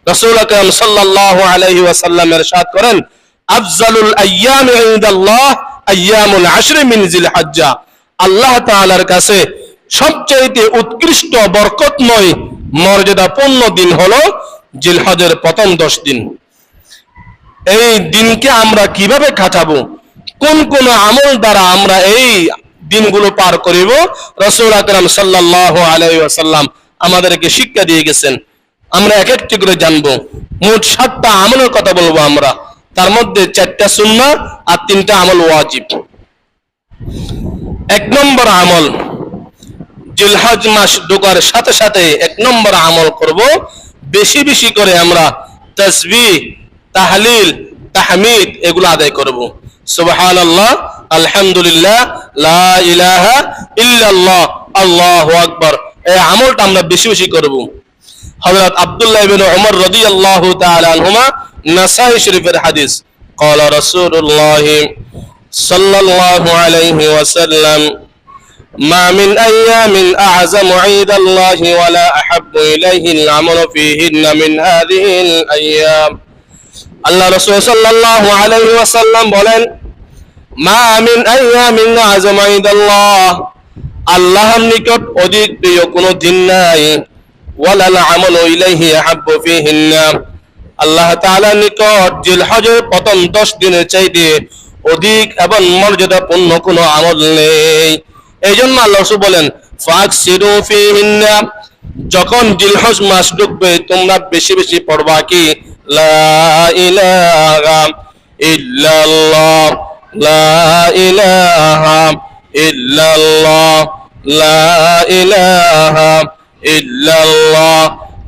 রাসূল আকরাম সাল্লাল্লাহু আলাইহি ওয়াসাল্লাম ইরশাদ করেন, আফজালুল আইয়ামি ইনদাল্লাহ আইয়ামুল আশর মিন জিলহজ্জা। আল্লাহ তাআলার কাছে সবচেয়ে উৎকৃষ্ট বরকতময় মর্যাদাপূর্ণ দিন হলো জিলহজের প্রথম 10 দিন। এই দিনকে আমরা কিভাবে কাটাবো, কোন কোন আমল দ্বারা আমরা এই দিনগুলো পার করিব, রাসূল আকরাম সাল্লাল্লাহু আলাইহি ওয়াসাল্লাম আমাদেরকে শিক্ষা দিয়ে গেছেন। আমরা এক একটি করে জানবো। মোট 7টা আমলের কথা বলবো আমরা, তার মধ্যে 4টা সুন্নাহ আর 3টা আমল ওয়াজিব। 1 নম্বর আমল, জিলহজ মাস ঢোকার সাথে সাথে 1 নম্বর আমল করব, বেশি বেশি করে আমরা তাসবিহ, তাহলিল, তাহমিদ এগুলো আদায় করব। সুবহানাল্লাহ, আলহামদুলিল্লাহ, লা ইলাহা ইল্লাল্লাহ, আল্লাহু আকবার। এই আমলটা আমরা বেশি বেশি করব। হযরত আব্দুল্লাহ ইবনে উমর রাদিয়াল্লাহু তাআলা আনহুমা, নাসাই শরীফের হাদিস, قال رسول الله صلى الله عليه وسلم ما من أيام أعظم عند الله ولا أحب إليه العمل فيهن من هذه الأيام। আল্লাহ রাসূল সাল্লাল্লাহু আলাইহি ওয়াসাল্লাম বলেন, মা মিন আইয়ামিন আযম ইনদাল্লাহ, আল্লাহর নিকট অধিক প্রিয় কোনো দিন নাই, ওয়ালাল আমালু ইলাইহি আহাব্বু ফীহিন্না, আল্লাহ তাআলার নিকট জিলহজের প্রথম 10 দিনের চাইতে অধিক এবং মর্যাদাপূর্ণ কোনো আমল নেই। এইজন্য আল্লাহ রাসূল বলেন, ফাকসিরু ফীহিন্না, যখন জিলহজ মাস ঢুকবে তোমরা বেশি বেশি পড়বা কি, লা ইলাহা ইল্লাল্লাহ, লা ইলাহা ইল্লাল্লাহ, লা ইলাহা ইল্লাল্লাহ।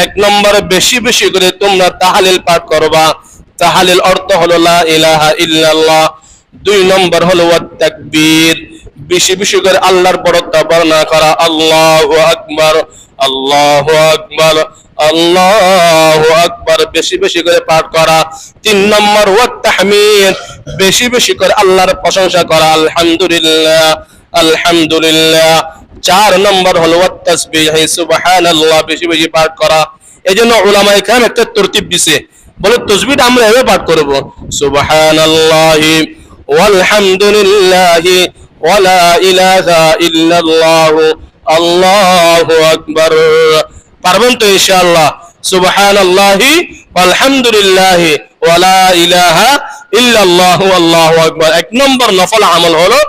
1 নম্বরে বেশি বেশি করে তোমরা তাহলিল পাঠ করবা। তাহলিল অর্থ হলো লা ইলাহা ইল্লাল্লাহ। 2 নম্বর হলো ওয়াত তাকবীর, বেশি বেশি করে আল্লাহর বড়ত্ব বর্ণনা করা, আল্লাহু আকবার, আল্লাহু আকবার, আল্লাহু আকবার, বেশি বেশি করে পাঠ করা। 3 নম্বর ওয়াত তাহমিদ, বেশি বেশি করে আল্লাহর প্রশংসা করা, আলহামদুলিল্লাহ, আলহামদুলিল্লাহ। 4 নম্বর হলো ওয়াত তাসবিহ, সুবহানাল্লাহ, বেশি বেশি পাঠ করা। এজন্য উলামায়ে কেরাম একটা তরতিব দিয়েছে, বলে তাসবিহটা আমরা এভাবে পাঠ করব, সুবহানাল্লাহি ওয়াল হামদুলিল্লাহি ওয়া লা ইলাহা ইল্লাল্লাহু, আল্লাহু আকবার। পারবেন তো ইনশাআল্লাহ? সুবহানাল্লাহি ওয়াল হামদুলিল্লাহি ওয়া লা ইলাহা ইল্লাল্লাহু, আল্লাহু আকবার। 1 নম্বর নফল আমল হলো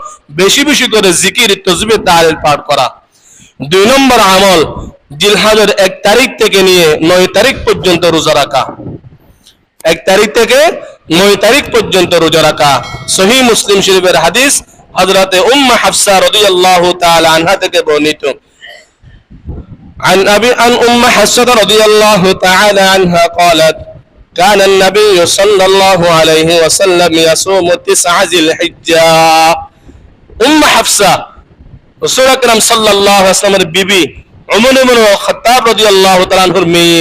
বেশি বেশি করে জিকির, তাসবিহ, তাহলিল পাঠ করা। 2 নম্বর আমল, জিলহজের 1 তারিখ থেকে নিয়ে 9 তারিখ পর্যন্ত রোজা রাখা। 1 তারিখ থেকে 9 তারিখ পর্যন্ত রোজা রাখা। সহিহ মুসলিম শরীফের হাদিস, হযরতে উম্মে হাফসা রাদিয়াল্লাহু তাআলা আনহা থেকে বর্ণিত। عن أم حفصة رضي الله تعالى عنها قالت كان النبي صلى الله عليه وسلم يصوم 9 ذي الحجة। উম্মে হাফসা রাসূল আকরাম সাল্লাল্লাহু আলাইহি ওয়াসাল্লামের বিবি উমর ইবনে খাত্তাব রাদিয়াল্লাহু তাআলা আনহুর মেয়ে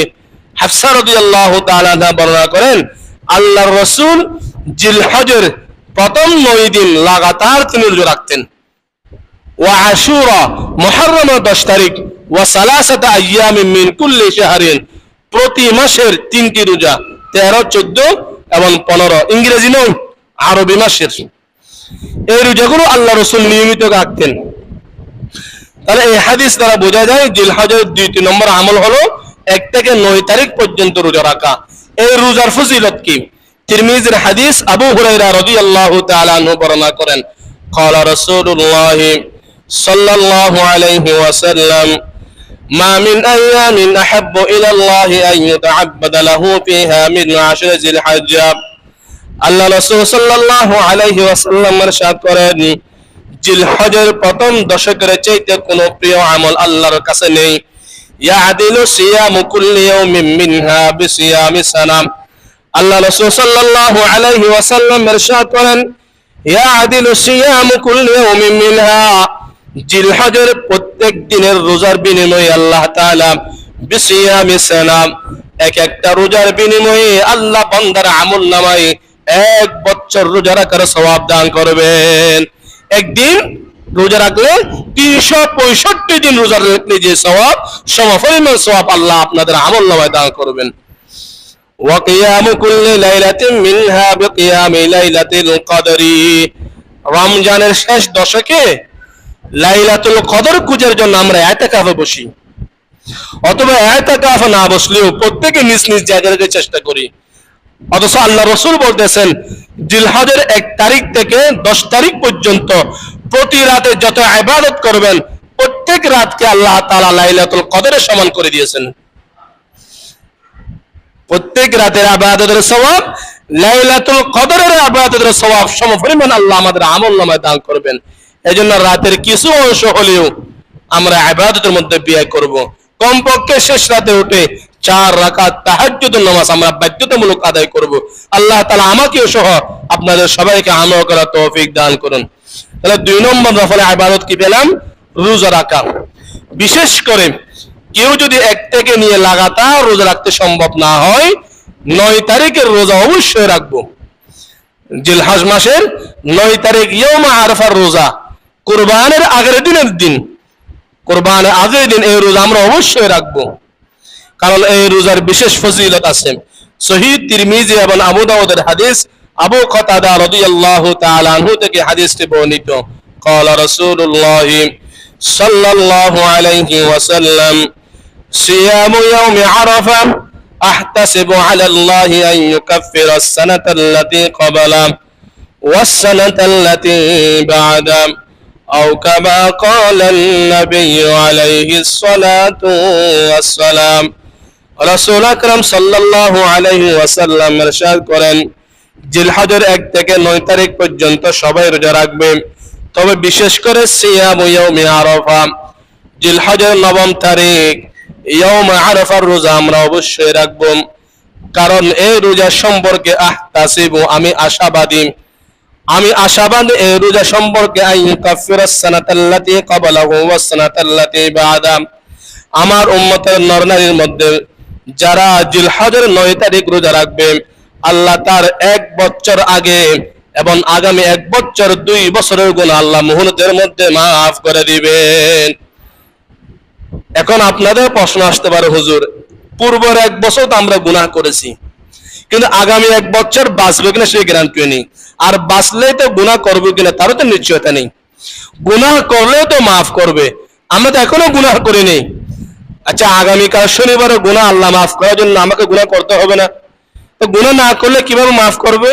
হাফসা রাদিয়াল্লাহু তাআলা আনহা বর্ণনা করেন, আল্লাহর রাসূল জিলহজের প্রথম 9 দিন লাগাতার তিনি রোজা রাখতেন। ওয়া আশুরা, মুহররমের 10 তারিখ, ওয়া সালাসাতা আইয়ামিন মিন কুল্লি শাহরিন, প্রতি মাসের 3টি রোজা, 13, 14 এবং 15, ইংরেজি নয়, আরবি মাসের। এই রোজাগুলো আল্লাহ রাসূল নিয়মিত রাখতেন। তাহলে এই হাদিস দ্বারা বোঝা যায় জিলহজের 2 নম্বর আমল হলো 1 থেকে 9 তারিখ পর্যন্ত রোজা রাখা। এই রোজার ফজিলত কি? তিরমিজির হাদিস, আবু হুরায়রা রাদিয়াল্লাহু তাআলা আনহু বর্ণনা করেন, قال رسول الله صلى الله عليه وسلم ما من أيام أحب إلى الله أن يتعبد له فيها من 10 ذي الحجة। আল্লাহ রাসূল সাল্লাল্লাহু আলাইহি ওয়াসাল্লাম ইরশাদ করেন, জিলহজের প্রথম 10 চাইতে কোনো প্রিয় আমল আল্লাহর কাছে নেই। ইয়াদিলু সিয়ামু কুল্লি ইয়াউমিন মিনহা বিসিয়ামি সানাম। আল্লাহ রাসূল সাল্লাল্লাহু আলাইহি ওয়াসাল্লাম ইরশাদ করেন, ইয়াদিলু সিয়ামু কুল্লি ইয়াউমিন মিনহা, জিলহজের প্রত্যেক দিনের রোজার বিনিময়ে আল্লাহ তাআলা বিসিয়ামি সানাম, এক একটা রোজার বিনিময়ে আল্লাহ বান্দার আমলনামায় 1 বছর রোজা রাখার সওয়াব দান করবেন। একদিন রোজা রাখলে 365 দিন রোজা রাখলে যে সওয়াব, সমপরিমাণ সওয়াব আল্লাহ আপনাদের আমলনামায় দান করবেন। ওয়া কিয়ামু কুল্লি লাইলাতিন মিনহা বিকিয়ামি লাইলাতিল কদরি, রমজানের শেষ দশকে লাইলাতুল কদর খুঁজার জন্য আমরা ইতিকাফে বসি, অথবা ইতিকাফ না বসলেও প্রত্যেকে নিজ নিজ জায়গা থেকে চেষ্টা করি। অথচ আল্লাহ রসুল বলতেছেন জিলহজের 1 তারিখ থেকে 10 তারিখ পর্যন্ত প্রতি রাতে যত ইবাদত করবেন প্রত্যেক রাতকে আল্লাহ তাআলা লাইলাতুল কদরের সমান করে দিয়েছেন। প্রত্যেক রাতের ইবাদতের সওয়াব লাইলাতুল কদরের ইবাদতের সওয়াব সমপরিমাণ আল্লাহ আমাদের আমলনামায় দান করবেন। এজন্য রাতের কিছু অংশ হলেও আমরা ইবাদতের মধ্যে ব্যয় করব। কমপক্ষে শেষ রাতে উঠে 4 রাকাত তাহাজ্জুদের নামাজ আমরা বাধ্যতামূলক আদায় করব। আল্লাহ তাআলা আমাকেও সহ আপনাদের সবাইকে আমল করার তৌফিক দান করুন। তাহলে 2 নম্বর নফল ইবাদত কি পেলাম? রোজা রাখা। বিশেষ করে কেউ যদি 1 থেকে নিয়ে লাগাতার রোজা রাখতে সম্ভব না হয়, 9 তারিখের রোজা অবশ্যই রাখবো। জিলহজ মাসের 9 তারিখ ইয়াউমে আরাফার রোজা, কুরবানের আগের দিনের দিন, কুরবানের আগের দিন এই রোজা আমরা অবশ্যই রাখবো, কারণ এই রোজার বিশেষ ফজিলত আছে। সহিহ তিরমিজি এবং আবু দাউদের হাদিস, আবু কাতাদা রাদিয়াল্লাহু তাআলা আনহু থেকে হাদিসটি বর্ণিত। قال رسول الله صلى الله عليه وسلم صيام يوم عرفة أحتسب على الله أن يكفر السنة التي قبله والسنة التي بعده أو كما قال النبي عليه الصلاة والسلام। রাসূল আকরাম সাল্লাল্লাহু আলাইহি ওয়াসাল্লাম ইরশাদ করেন, জিলহজের 1 থেকে 9 তারিখ পর্যন্ত সবাই রোজা রাখবে, তবে বিশেষ করে সিয়াম ইয়াউমে আরাফা, জিলহজের 9 তারিখ ইয়াউমে আরাফার রোজা আমরা অবশ্যই রাখব। কারণ এই রোজা সম্পর্কে আহতাসিবু, আমি আশাবাদী এই রোজা সম্পর্কে আইয়ুকাফিরাস সানাতাল্লাতী ক্বাবলাহু ওয়াস সানাতাল্লাতী বা'দা, আমার উম্মতের নরনারীর মধ্যে যারা জিলহজের 9 তারিখ রোজা রাখবে, আল্লাহ তার 1 বছর আগে এবং আগামী 1 বছর 2 বছরের গুনাহ আল্লাহ মুহূর্তের মধ্যে মাফ করে দিবেন। এখন আপনাদের প্রশ্ন আসতে পারে, হুজুর পূর্বের 1 বছর তো আমরা গুনাহ করেছি, কিন্তু আগামী 1 বছর বাঁচবে কিনা সেই গ্যারান্টি নেই, আর বাঁচলেই তো গুনাহ করবে কিনা তারও তো নিশ্চয়তা নেই। গুনাহ করলেও তো মাফ করবে, আমরা তো এখনো গুনাহ করিনি। আচ্ছা, আগামীকাল শনিবারে গুনাহ আল্লাহ মাফ করার জন্য আমাকে গুনাহ করতে হবে না? তো গুনাহ না করলে কিভাবে মাফ করবে?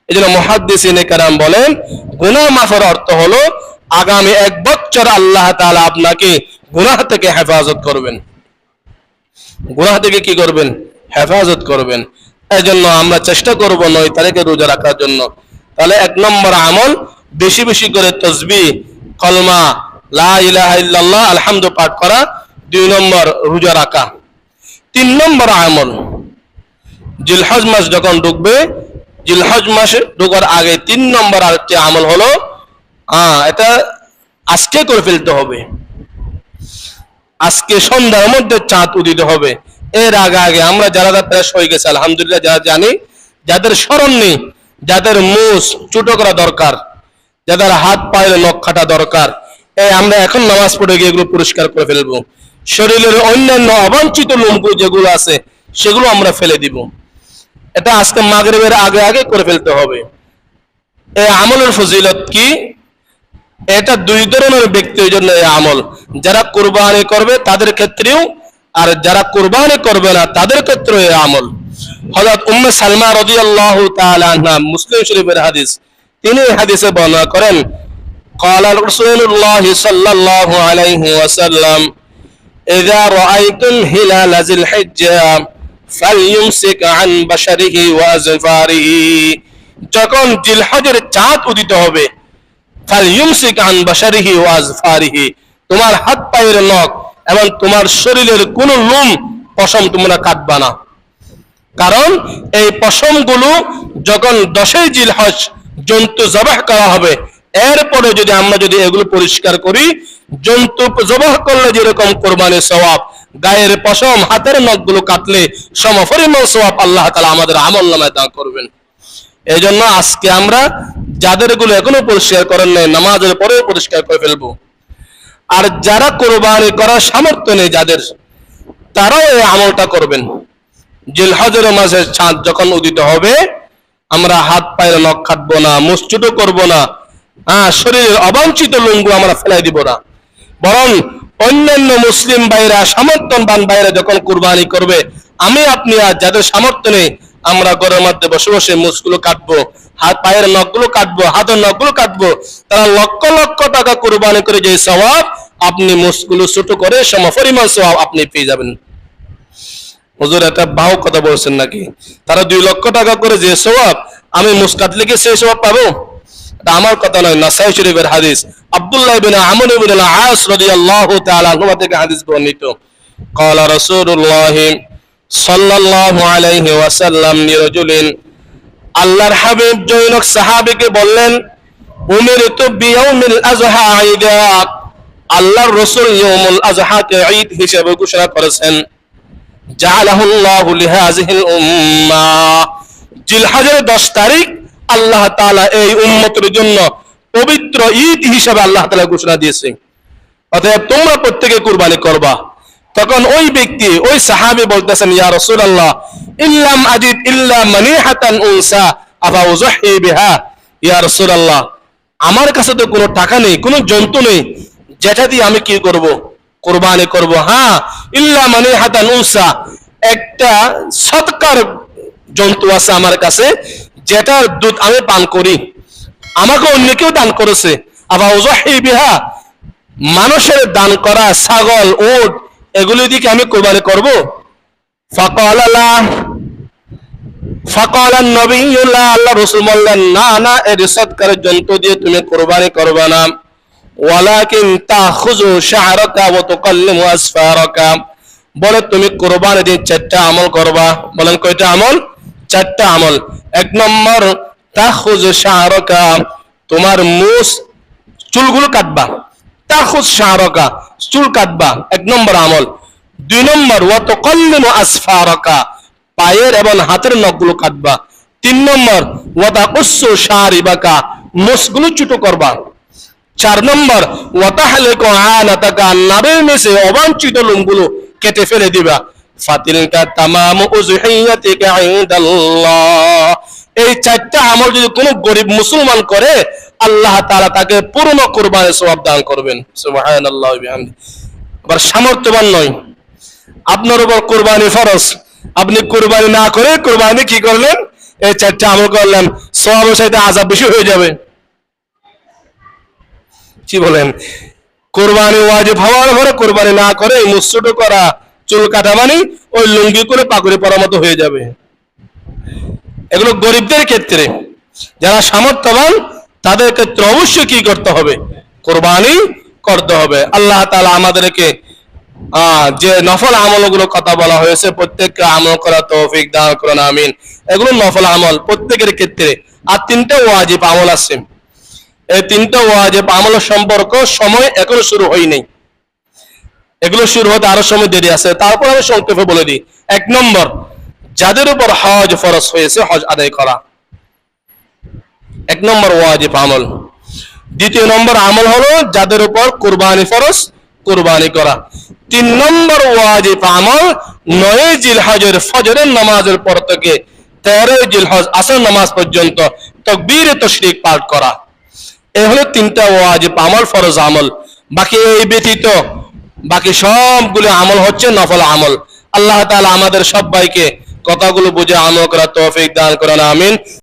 এজন্য মুহাদ্দিসিনে কেরাম বলেন, গুনাহ মাফের অর্থ হলো আগামী 1 বছর আল্লাহ তাআলা আপনাকে গুনাহ থেকে হেফাজত করবেন। গুনাহ থেকে কি করবেন? হেফাজত করবেন। এজন্য আমরা চেষ্টা করব 9 তারিখে রোজা রাখার জন্য। তাহলে 1 নম্বর আমল বেশি বেশি করে তাসবিহ, কলমা, লা ইলাহা ইল্লাল্লাহ, আলহামদু পাঠ করা। 2 নম্বর রোজা রাখা। 3 নম্বর আমল, জিলহজ মাস যখন ঢুকবে, জিলহজ মাসে ঢোকার আগে 3 নম্বর আরেকটি আমল হলো, এটা আজকে করে ফেলতে হবে। আজকে সন্ধ্যার মধ্যে চাঁদ উদিত হবে। এর আগে আমরা যারা প্রেস হয়ে গেছে আলহামদুলিল্লাহ, যারা জানি, যাদের স্মরণ নেই, যাদের মুখ ছোট করা দরকার, যাদের হাত পায়ের নখ কাটা দরকার, আমরা এখন নামাজ পড়ে গিয়ে এগুলো পরিষ্কার করে ফেলবো। শরীরের অন্যান্য অবাঞ্ছিত লোমগুলো যেগুলো আছে সেগুলো আমরা ফেলে দিব। এটা আজকে মাগরিবের আগে করে ফেলতে হবে। এই আমলের ফজিলত কি? এটা 2 ধরনের ব্যক্তির জন্য এই আমল, যারা কুরবানি করবে তাদের ক্ষেত্রেও, আর যারা কুরবানি করবে না তাদের ক্ষেত্রেও এই আমল। হযরত উম্মে সালমা রাদিয়াল্লাহু তাআলা আনহা, মুসলিম শরীফের হাদিস, তিনি এই হাদিসে বর্ণনা করেন, قال رسول الله صلى الله عليه وسلم إذا رأيتم هلال ذي الحجة فليمسك عن بشره وأظفاره, যখন জিলহজের চাঁদ উদিত হবে, ফালইউমসিক আন বাশারিহি ওয়া আযফারিহি, তোমার হাত পায়ের নখ এবং তোমার শরীরের কোন লোম পশম তোমরা কাটবা না। কারণ এই পশমগুলো যখন 10 জিলহজ জন্তু জবাহ করা হবে, এরপরে যদি আমরা এগুলো পরিষ্কার করি, জন্তু জবাহ করলে যেরকম কোরবানির সওয়াব, গায়ের পশম, হাতের নখগুলো কাটলে সমপরিমাণ সওয়াব আল্লাহ তাআলা আমাদের আমলনামায় দান করবেন। এই জন্য আজকে আমরা যাদের গুলো এখনো পরিষ্কার করেন নাই, নামাজের পরেও পরিষ্কার করে ফেলবো। আর যারা কোরবানি করার সামর্থ্য নেই যাদের, তারাও এই আমলটা করবেন। জিলহজের মাসে চাঁদ যখন উদিত হবে আমরা হাত পায়ের নখ কাটবো না, মুষ্টিও করবো না, শরীরের অবাঞ্ছিত লুঙ্গু আমরা ফেলাই দিব না, বরং অন্যান্য মুসলিম ভাইরা সামর্থ্যবান ভাইরা যখন কুরবানি করবে আমি আপনি আর যাদের সামর্থ্য নেই আমরা ঘরের মধ্যে বসে বসে মুসগুলো কাটবো, হাত পায়ের নখগুলো কাটবো, হাতের নখগুলো কাটবো, তারা লক্ষ লক্ষ টাকা কুরবানি করে যে সওয়াব আপনি মুসগুলো ছোট করে সমপরিমাণ সওয়াব আপনি পেয়ে যাবেন। হুজুর একটা বাউ কথা বলছেন নাকি? তারা 2 লক্ষ টাকা করে যে সওয়াব আমি মুস কাটলে কি সেই সওয়াব পাবো? এটা আমার কথা নয়, নাসাই শরীফের হাদিস। আব্দুল্লাহ ইবনে আমর ইবনে আল-আস রাদিয়াল্লাহু তাআলা আনহু থেকে হাদিস বর্ণিত। قال رسول الله صلى الله عليه وسلم লিরাজুলিন, আল্লাহর হাবিব জনক সাহাবীকে বললেন, উমিরতু বিয়াউমিল আযহা ঈদা, আল্লাহর রাসূল ইয়াউমুল আযহাকে ঈদ হিসেবে ঘোষণা করেছেন। জাআলাহুল্লাহু লিহাযিহিল উম্মাহ, জিলহজের 10 তারিখ আল্লাহ তাআলা এই উম্মতের জন্য পবিত্র ঈদ হিসেবে আল্লাহ তাআলা ঘোষণা দিয়েছে, অতএব তোমরা প্রত্যেকে কুরবানি করবা। তখন ওই ব্যক্তি ওই সাহাবী বলতেছেন, ইয়া রাসূলুল্লাহ ইল্লাম আজিদ ইল্লা মানিহাতান উনসা আফা উযহি বিহা, ইয়া রাসূলুল্লাহ আমার কাছে তো কোনো টাকা নেই, কোনো জন্তু নেই, যেটা দিয়ে আমি কি করব? কুরবানি করব। হ্যাঁ, ইল্লা মানিহাতান উনসা, একটা সৎকার জন্তু আছে আমার কাছে যেটার দুধ আমি পান করি, আমাকে অন্য কেউ দান করেছে। আফা উযহি বিহা, মানুষের দান করা ছাগল উট এগুলি দিয়ে আমি কুরবানি করব? ফাকালা লা, ফাকালা নবী লা, আল্লাহ রাসূল বললেন না না, এর সৎকারের জন্তু দিয়ে তুমি কুরবানি করবে না। ওয়ালাকিন তাখুযু শা'রাকা ওয়া তুকাল্লিমু আসফারাকা, বলে তুমি কুরবানি দিয়ে 4টা আমল করবা। বলেন কয়টা আমল? 4টা আমল। 1 নম্বর তাখুযু শা'রাকা, তোমার মুছ চুলগুলো কাটবা। তাখুজ শা'রাকা, চুল কাটবা, 1 নম্বর আমল। 2 নম্বর ওয়া তুকাল্লিমু আসফারাকা, পায়ের এবং হাতের নখগুলো কাটবা। 3 নম্বর ওয়া তাকুসসু শারিবাকা, মুছগুলো ছোট করবা। 4 নম্বর ওয়া তাহলিকু আনাতাকা, নাবের নিচে অবাঞ্ছিত লোমগুলো কেটে ফেলে দিবা। ফাতিলকা তামামু উযহিয়াতিকা ইনদাল্লাহ, এই 4টা আমল যদি কোনো গরিব মুসলমান করে আল্লাহ তাআলা তাকে পূর্ণ কুরবানির সওয়াব দান করবেন। সুবহানাল্লাহ ওয়া বিহামদি। আবার সামর্থ্যবান নয়, আপনার উপর কুরবানি ফরজ, আপনি কুরবানি না করে কুরবানি কি করলেন? এই 4টা আমল করলেন, সওয়াবের সাথে আযাব বেশি হয়ে যাবে। কি বলেন? কুরবানি ওয়াজিব হওয়ার পরে কুরবানি না করে মুসছুটো করা, চুল কাটা মানে ওই লুঙ্গি করে পাগড়ি পরার মতো হয়ে যাবে। এগুলো গরিবদের ক্ষেত্রে, যারা সামর্থ্যবান তাদের ক্ষেত্রে অবশ্যই কি করতে হবে? কুরবানি করতে হবে। আল্লাহ তাআলা আমাদেরকে যে নফল আমলগুলো কথা বলা হয়েছে প্রত্যেককে আমল করা তৌফিক দান করুন, আমিন। এগুলো নফল আমল প্রত্যেকের ক্ষেত্রে। আর 3টা ওয়াজিব আমল আছে, এই 3টা ওয়াজিব আমলের সম্পর্ক সময় এখনো শুরু হয়নি, এগুলো শুরু হতে আরো সময় দেরি আছে। তারপর আমি সংক্ষেপে বলে দিই। 1 নম্বর, যাদের উপর হজ ফরজ হয়েছে হজ আদায় করা, 1 নম্বর ওয়াজিব আমল। 2 নম্বর আমল হলো যাদের উপর কুরবানি ফরজ, কুরবানি করা। 3 নম্বর ওয়াজিব আমল 9 জিলহজের ফজরের নামাজের পর থেকে 13 জিলহজ আসর নামাজ পর্যন্ত তাকবীরে তাশরিক পাঠ করা। এই হলো 3টা ওয়াজিব আমল, ফরজ আমল। বাকি এই ব্যতীত বাকি সবগুলো আমল হচ্ছে নফল আমল। আল্লাহ তাআলা আমাদের সবাইকে কথাগুলো বুঝে আমল করার তৌফিক দান করুন, আমিন।